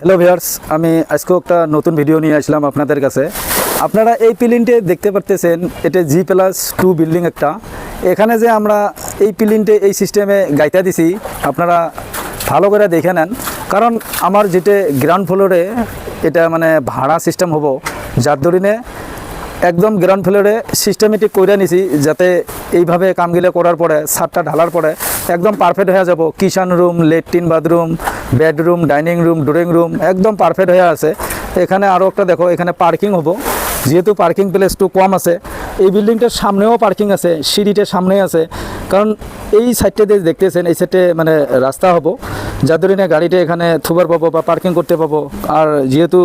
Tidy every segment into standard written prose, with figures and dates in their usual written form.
Hello viewers, আমি আজকে একটা নতুন ভিডিও নিয়ে আসলাম আপনাদের কাছে। আপনারা এই প্লিন্টে দেখতে পারতেছেন, এটা G+2 বিল্ডিং একটা। এখানে যে আমরা এই প্লিন্টে এই সিস্টেমে গাইতা দিছি, আপনারা ভালো করে দেখে নেন। কারণ আমার যেটা গ্রাউন্ড ফ্লোরে এটা মানে ভাড়া সিস্টেম হবো, যার দরিনে একদম গ্রাউন্ড ফ্লোরে সিস্টেমেটিক করে নিছি, যাতে এইভাবে কামগুলো করার পরে ছাদটা ঢালার পরে একদম পারফেক্ট হয়ে যাব। Kitchen room, latrine, bathroom, bedroom, dining room, drawing room একদম পারফেক্ট হয়ে আছে। এখানে আরও একটা দেখো, এখানে পার্কিং হবো, যেহেতু পার্কিং প্লেস একটু কম আছে। এই বিল্ডিংটার সামনেও পার্কিং আছে, সিঁড়িটার সামনে আছে। কারণ এই সাইডটা দিয়ে দেখতেছেন, এই সাইডে মানে রাস্তা হবো, যার দরিনে গাড়িটা এখানে থুবার পাবো বা পার্কিং করতে পাবো। আর যেহেতু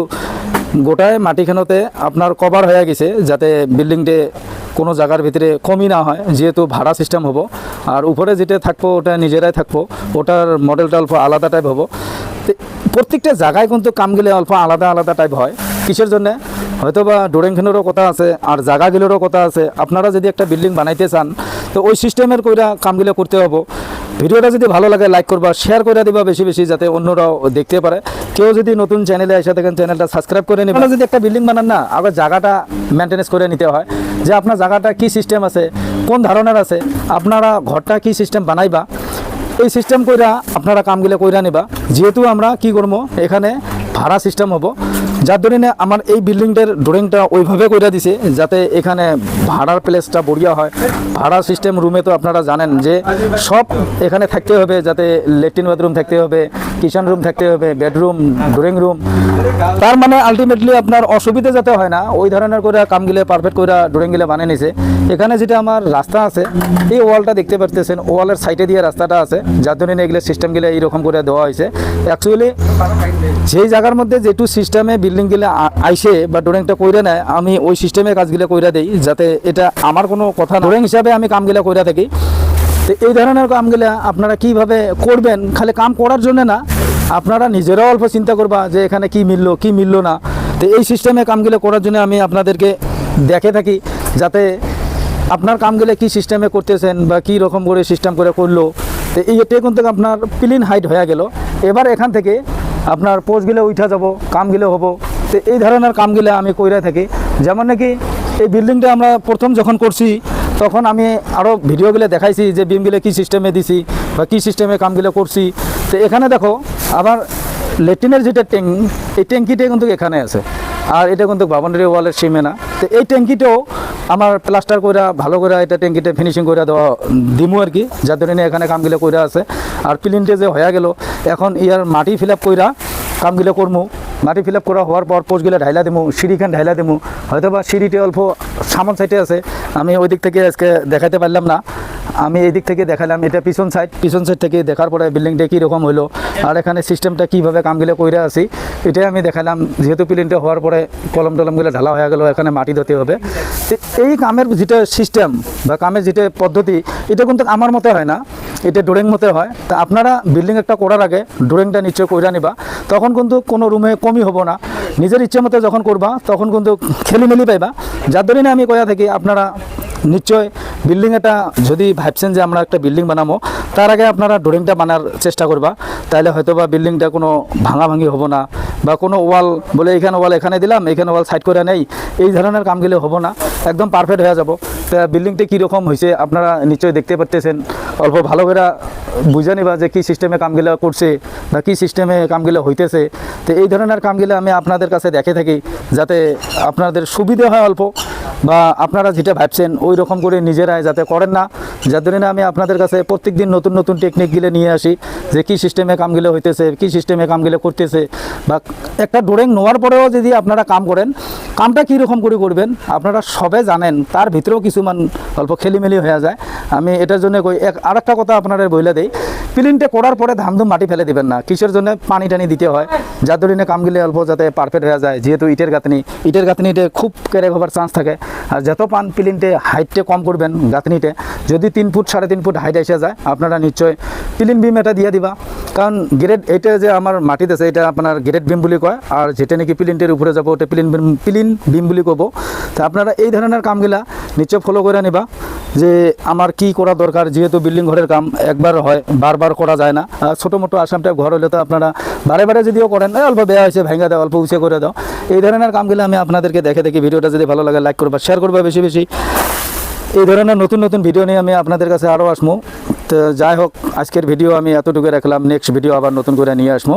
গোটায় মাটিখানোতে আপনার কভার হয়ে গেছে, যাতে বিল্ডিংটে কোনো জায়গার ভিতরে কমই না হয়, যেহেতু ভাড়া সিস্টেম হবো। আর উপরে যেটা থাকবো ওটা নিজেরাই থাকবো, ওটার মডেলটা অল্প আলাদা টাইপ হবো। তো প্রত্যেকটা জায়গায় কিন্তু কামগুলো অল্প আলাদা আলাদা টাইপ হয়। কিসের জন্যে? হয়তো বা ডোরেংখানেরও কথা আছে আর জায়গাগুলোরও কথা আছে। আপনারা যদি একটা বিল্ডিং বানাইতে চান, তো ওই সিস্টেমের কইরা কামগুলো করতে হবো। ভিডিওটা যদি ভালো লাগে লাইক করবা, শেয়ার করে দিবা বেশি বেশি, যাতে অন্যরাও দেখতে পারে। কেউ যদি নতুন চ্যানেলে এসে থাকেন, চ্যানেলটা সাবস্ক্রাইব করে নেবেন। যদি একটা বিল্ডিং বানান না, আগে জায়গাটা মেনটেনেন্স করে নিতে হয়, যে আপনার জায়গাটা কি সিস্টেম আছে, কোন ধরনের আছে, আপনারা ঘরটা কি সিস্টেম বানাইবা, এই সিস্টেম কইরা আপনারা কামগুলো কইরা নিবা। যেহেতু আমরা কি করবো, এখানে ভাড়া সিস্টেম হবো, যার ধরনে আমার এই বিল্ডিংটার ড্রয়িংটা ওইভাবে কইরা দিছে, যাতে এখানে ভাড়ার প্লেসটা বড়িয়া হয়। ভাড়া সিস্টেম রুমে তো আপনারা জানেন যে সব এখানে থাকতে হবে, যাতে লেট্রিন বাথরুম থাকতে হবে, কিচেন রুম থাকতে হবে, বেডরুম, ড্রয়িং রুম। তার মানে আলটিমেটলি আপনার অসুবিধা যাতে হয় না, ওই ধরনের করে কামগুলো পারফেক্ট করে ড্রয়িংগুলো বানিয়ে নিছে। এখানে যেটা আমার রাস্তা আছে, এই ওয়ালটা দেখতে পারতেছেন, ওয়ালের সাইডে দিয়ে রাস্তাটা আছে, যার জন্য এগুলো সিস্টেমগুলো এইরকম করে দেওয়া হয়েছে। অ্যাকচুয়ালি যেই জায়গার মধ্যে যেটু সিস্টেমে বিল্ডিংগুলো আইসে বা ড্রয়িংটা কইরা নেয়, আমি ওই সিস্টেমে কাজগুলো কইরা দেই, যাতে এটা আমার কোনো কথা না, ড্রয়িং হিসাবে আমি কামগুলো কইরা থাকি। তো এই ধরনের কামগুলো আপনারা কিভাবে করবেন, খালি কাম করার জন্য না, আপনারা নিজেরাও অল্প চিন্তা করবা যে এখানে কি মিললো কি মিললো না। তো এই সিস্টেমে কামগুলো করার জন্য আমি আপনাদেরকে দেখে থাকি, যাতে আপনার কামগুলো কি সিস্টেমে করতেছেন বা কী রকম করে সিস্টেম করে করলো। তো এইটা কিন্তু আপনার প্লিন হাইট হয়ে গেল। এবার এখান থেকে আপনার পোস্টগুলো উঠা যাব, কামগুলো হবো। তো এই ধরনের কামগুলো আমি কইরা থাকি। যেমন নাকি এই বিল্ডিংটা আমরা প্রথম যখন করছি, তখন আমি আরও ভিডিওগুলো দেখাইছি যে বিমগুলো কী সিস্টেমে দিছি বা কী সিস্টেমে কামগুলো করছি। তো এখানে দেখো, আবার লেট্রিনের যেটা ট্যাঙ্ক, এই ট্যাঙ্কিটা কিন্তু এখানে আছে, আর এটা কিন্তু বাউন্ডারি ওয়ালের সীমে না। তো এই ট্যাঙ্কিটাও আমার প্লাস্টার কইরা ভালো করে এটা ট্যাঙ্কিটা ফিনিশিং করে দেওয়া দিমু আর কি, যার ধরে এখানে কামগুলো কইরা আছে। আর প্লিনটে যে হয়ে গেল, এখন ইয়ার মাটি ফিল আপ কইরা কামগুলো করবো। মাটি ফিল আপ করা হওয়ার পর পোস্টগুলো ঢাইলা দেবো, সিঁড়িখান ঢাইলা দেবো। হয়তো বা সিঁড়িতে অল্প সামন সাইডে আছে, আমি ওই দিক থেকে আজকে দেখাতে পারলাম না, আমি এই দিক থেকে দেখালাম। এটা পিছন সাইড থেকে দেখার পরে বিল্ডিংটা কীরকম হলো আর এখানে সিস্টেমটা কীভাবে কামগুলো কইরা আছি, এটাই আমি দেখালাম। যেহেতু প্লিনটা হওয়ার পরে কলম টলমগুলো ঢালা হয়ে গেল, এখানে মাটি দিতে হবে। এই কামের যেটা সিস্টেম বা কামের যেটা পদ্ধতি, এটা কিন্তু আমার মতে হয় না, এটা ড্রয়িং মতে হয়। তা আপনারা বিল্ডিং একটা করার আগে ড্রয়িংটা নিশ্চয় কইরা নিবা, তখন কিন্তু কোনো রুমে কমই হবো না। নিজের ইচ্ছে মতো যখন করবা, তখন কিন্তু খেলিমেলি পাইবা। যার ধরে আমি কয়া থাকি, আপনারা নিশ্চয় বিল্ডিং এটা যদি ভাবছেন যে আমরা একটা বিল্ডিং বানাবো, তার আগে আপনারা ড্রয়িংটা বানার চেষ্টা করবা। তাহলে হয়তো বা বিল্ডিংটা কোনো ভাঙাভাঙি হবো না, বা কোনো ওয়াল বলে এখানে ওয়াল এখানে দিলাম, এখানে ওয়াল সাইড করে নেই, এই ধরনের কামগুলো হবো না, একদম পারফেক্ট হয়ে যাব। তা বিল্ডিংটা কীরকম হয়েছে আপনারা নিশ্চয়ই দেখতে পারতেছেন। অল্প ভালো করে বুঝে নিবা যে কী সিস্টেমে কামগুলো করছে বা কী সিস্টেমে কামগুলো হইতেছে। তো এই ধরনের কামগুলো আমি আপনাদের কাছে দেখে থাকি, যাতে আপনাদের সুবিধা হয় অল্প, বা আপনারা যেটা ভাবছেন ওই রকম করে নিজেরাই যাতে করেন না। যার জন্য আমি আপনাদের কাছে প্রত্যেক দিন নতুন নতুন টেকনিকগুলো নিয়ে আসি, যে কী সিস্টেমে কামগুলো হইতেছে, কী সিস্টেমে কামগুলো করতেছে। বা একটা ড্রয়িং নেওয়ার পরেও যদি আপনারা কাম করেন, কামটা কীরকম করে করবেন আপনারা সবে জানেন, তার ভিতরেও কিছুমান অল্প খেলিমেলি হয়ে যায়। আমি এটার জন্য কই, আর একটা কথা আপনারা বইলে দেই, প্লিনটা করার পরে ধামধুম মাটি ফেলে দিবেন না। কিসের জন্য? পানি টানি দিতে হয়, যার ধরনে কামগুলো অল্প যাতে পারফেক্ট হয়ে যায়। যেহেতু ইটের গাঁথনিতে খুব ক্যারেক হবার চান্স থাকে। আর যত পান প্লিনটে হাইটটা কম করবেন গাঁথনিতে। যদি 3 ফুট 3.5 ফুট হাইট এসে যায়, আপনারা নিশ্চয় প্লিন বিম এটা দিয়ে দিবা। কারণ গ্রেড এটা যে আমার মাটিতে আছে, এটা আপনার গ্রেড বিম বলি কয়, আর যেটা নাকি প্লিনটের উপরে যাবো ওটা প্লিন বিম বলি কব। তো আপনারা এই ধরনের কামগুলা নিশ্চয় ফলো করে নিবা। যে আমার কি করা দরকার, যেহেতু বিল্ডিং ঘরের কাম একবার হয়, বারবার করা যায় না। ছোটো মোটো আসাম টাইপ ঘর হলে তো আপনারা বারে বারে যদিও করেন, অল্প বেয়া হয়েছে ভেঙে দাও, অল্প উঁচে করে দাও, এই ধরনের কামগুলো আমি আপনাদেরকে দেখে দেখি। ভিডিওটা যদি ভালো লাগে লাইক করবা, শেয়ার করবা বেশি বেশি। এই ধরনের নতুন নতুন ভিডিও নিয়ে আমি আপনাদের কাছে আরও আসবো। তো যাই হোক, আজকের ভিডিও আমি এতটুকু রাখলাম, নেক্সট ভিডিও আবার নতুন করে নিয়ে আসবো।